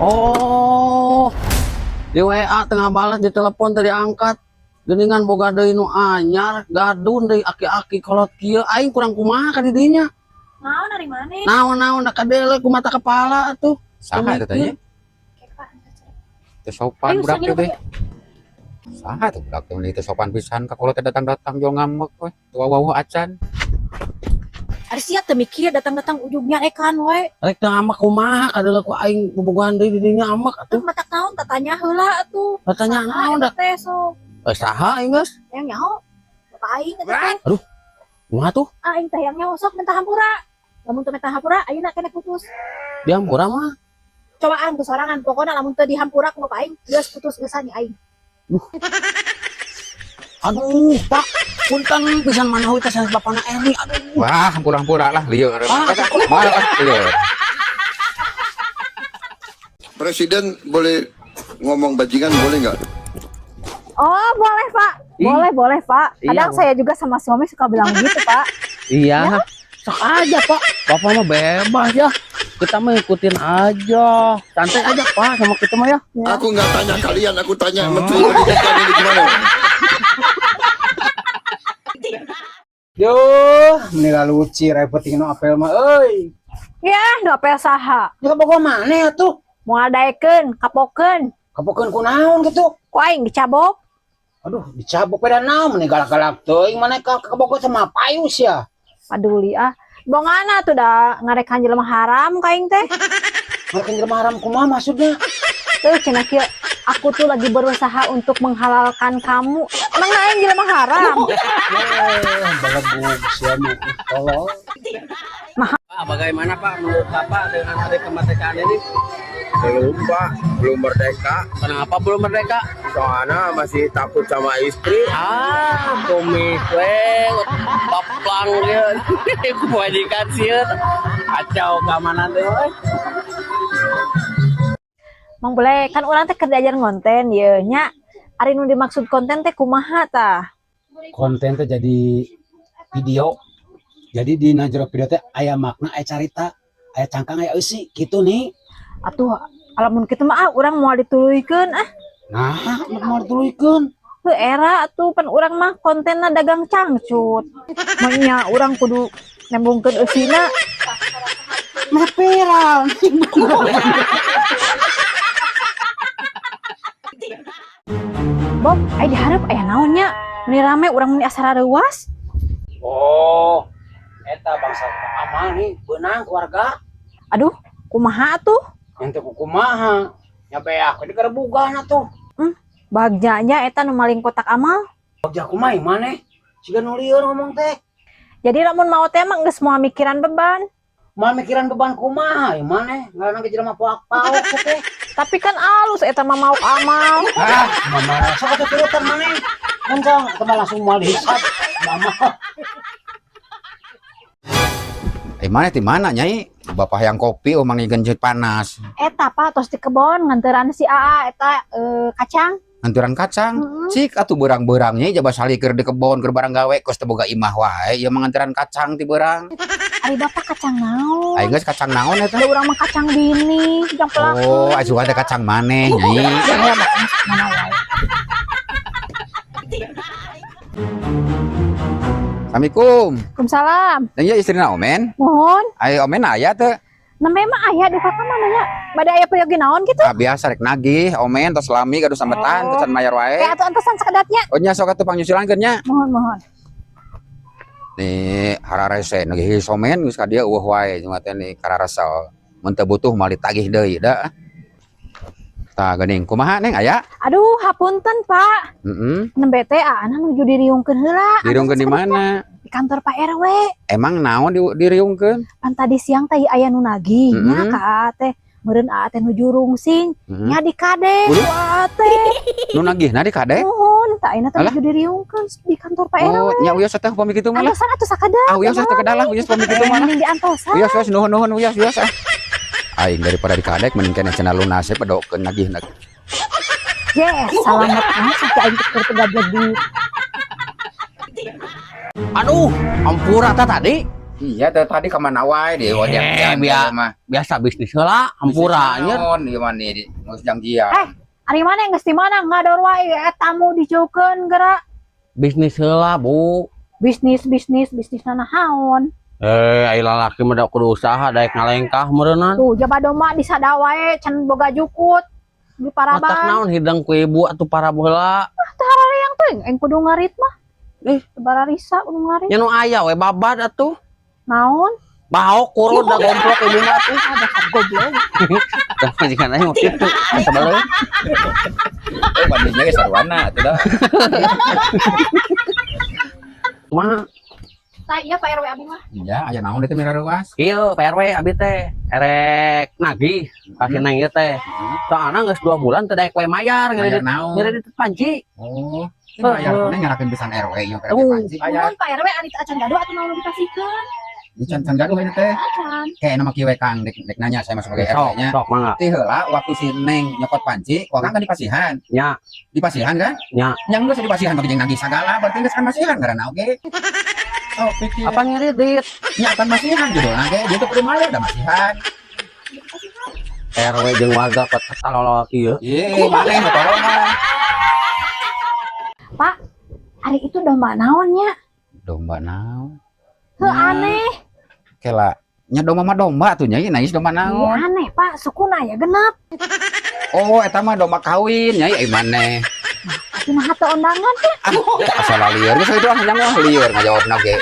Oh, di WA tengah balas di telepon tadi angkat. Geningan boga deui nu anyar, gadun deui aki-aki kolot kieu aing kurang kumaha ka didinya. Naon dari mana? Naon-naon da kadele ku mata kepala atuh. Saha eta tanya? Teu sopan budak teh deh. Saha tuh budak teh teu sopan pisan ka kolot datang-datang jol ngambek we. Tua-wawah acan. Ari sia teu mikir datang-datang ujungnya ekan we. Rek teu amak kumaha kadele ku aing bobogohan deui didinya amak atuh. Matak naon tatanya heula atuh. Tanya naon da? Teh sok. Saha aing geus? Yang nyaho. Aing teh. Kumaha tuh? Aing teh yang nyaho sok minta hampura. Lamun teu minta hampura ayeuna kena putus. Dihampura mah. Cobaan ku sorangan pokona lamun teu dihampura ku bapak aing geus putus geusan aing. Aduh, Pak. Punten pisan manawi teh sanes bapana Eri. Aduh. Wah, hampura-hampura lah lieur. Moal lieur. Presiden boleh ngomong bajingan boleh nggak? Oh, boleh, Pak. Boleh, Pak. Kadang Iya, saya juga sama suami suka bilang gitu, Pak. Iya. Sok aja, Pak. Bapak mah bebas ya. Kita mah ikutin aja. Santai aja, Pak, sama kita mah ya. Aku nggak tanya kalian, aku tanya Menteri Pendidikan ini gimana? Yo, menira luci repotin no apel mah euy. Ya, nu apel saha? Ya bogo maneh atuh? Moal daekeun, kapokeun. Kapokeun kunaon gitu? Ku aing dicabok. Aduh, dicabok pada naon meneh galak-galak teuing maneh ka kabogo sama payus ya. Paduli ah. Bongana tuh dah ngarekan jelema haram kaing teh. Mereka jelema haram kumaha maksudnya? Tuh cenah kieu aku tuh lagi berusaha untuk menghalalkan kamu. Emang aing jelema haram. Balebug sia mah tolong. Pak, bagaimana Pak menurut Bapak dengan hari kemerdekaan ini? Belum Pak, belum merdeka. Kenapa belum merdeka? Soalnya masih takut sama istri. Tumis paplang dia. Kebajikan sieun. Kacau keamanan teh. Mang boleh kan orang teh kerja ajar ngonten ye nya. Ari nu dimaksud konten teh kumaha tah? Konten teh jadi video. Jadi di najero video teh aya makna, aya carita, aya cangkang, aya eusi gitu nih. Atuh alamun kitu mah urang moal dituluykeun ah. Nah, mau dituluykeun. Heuh era atuh pan urang mah kontenna dagang cangcut. Manya urang kudu nembungkeun eusina. Mah viral. Bob, aya diharap aya naonnya? Meni rame urang meni asara reuas. Oh, eta bangsa amal nih, beunang keluarga. Aduh, kumaha atuh? Yang teu kumaha. Nya beak di kerebugan atuh. Bagjanya eta nu maling kotak amal. Bagja kumaha maneh? Siga nu lieur ngomong teh. Jadi lamun mau teh mah geus moal mikiran beban. Mal mikiran beban kumaha ya maneh? Ngaranna ge jelema paok teh. Tapi kan alus eta mah mau amal. Ah, mama, sok atuh turutan maneh. Kencang, eta mah langsung moal dihisap. Mama. Mana di mana nyai? Bapak yang kopi omang genjut panas. Eta Pak tos di kebon nganteran si AA eta kacang. Nganturan kacang. Cik atuh beurang-beurangnya jaba salikeun di kebon keur barang gawe kos teu boga imah wae ieu mah nganteran kacang ti beurang. Ari Bapak kacang naon? Aing geus kacang naon eta? Da urang mah kacang bini, jang pelaku. Oh, asuhan teh kacang maneh nyai. Ya Bapak mana wae. Assalamualaikum. Waalaikumsalam. Dan ieu istrina Omen? Mohon. Aya Omen aya teu? Namanya mah aya di kakak mana nya? Bade aya peyogi naon gitu? Ah biasa rek nagih Omen tos lami gaduh sambetan Oh. tesan mayar wae. Kayak atuh antosan sakedatnya. Oh nya sok atuh pangnyusulankeun nya. Mohon. Nih hararese nagih Omen geus ka dieu eueuh wae cuma teh nih kararesel. Mun teu butuh mah ditagih deui da. Tah geuning kumaha Neng aya? Aduh, hapunten Pak. Nembe teh aana nuju diriungkeun heula. Diriungkeun di mana? Di kantor Pak RW. Emang naon diriungkeun? Pan tadi siang teh aya nu nagih nya ka teh. Meureun teh nuju rungsing. Nya di kade ku teh. Nu nagihna di kade? Nuhun, tah ayeuna teh nuju diriungkeun di kantor Pak RW. Oh, nya uyos teh pami kitu mah lah. Antosan atuh sakedat. Ah uyos teh kedalah, uyos pami kitu mah. Mending di antosan. Uyos nuhun uyos ah. Aing daripada di kadek mending kena cenah lunas we pedokeun nagihna. Yes, salamet mah sakit aing keur tegablek di. Aduh, ampura tah tadi. Iya tadi kemana wae deh mah. Biasa bisnis heula hampuranya. Di mana di Ngus Jangjia. Ari mana geus di mana ngador wae tamu dijaukeun geura. Bisnis heula, Bu. Bisnis nanahaon. Ai lalaki mah da kudu usaha daek ngalengkah meureunna. Tuh jaba doma di sada wae can boga jukut di Matak Paraban. naon hidang ku ibu atuh para heula. Tah yang teh eng kudu ngarit mah. Ih. Bararisa kudu ngarit. Nya nu aya we babad atuh. Naon? Baok kurun da gomplok ibu mah atuh. Ada goblok. Tah majikan aing mah kitu. Sabaleung. Bandingnya ge sarwana atuh dah. Kumaha? Tah iya Pak RW abi mah. Iya, aya naon itu mira ruas. Ieu PRW abi teh erek nagih kasih nang ieu teh. Soalna geus 2 bulan teh daek we mayar Aya naon? ngeureudit panci. Oh, bayar mana nyarakeun pisan RW yang kira panci bayar. Mun Pak RW ari teh acan gaduh atuh naon dikasihkeun. Di can gaduh ini teh. Acan. Kayak nama kieu Kang dek nanya saya masuk sebagai Sok, RW-nya. sok mangga. Teh heula waktu si Neng nyokot panci, kok kan di pasihan. Nya, Di pasihan kan? nya. Yang geus di pasihan bagi jeung nagih sagala, berarti geus kan pasihan karena oge. Oh, pikir. Apa ngiridit? Nya kan pasihan gitu. Oke, dia tuh kudu mayar da pasihan. RW jeung warga kota talolo kieu. Ieu, maneh tolongan. Pak, hari itu domba naonnya? Domba naon? Heuh aneh. Kela nya domba mah domba tuh nya ieu nais domba Iya naon? aneh Pak, sukuna ya genep. Oh, eta mah domba kawin nya ieu maneh. Kumaha teu undangan teh? Asal lieur geus itu ah nya mah lieur ngajawabna ge.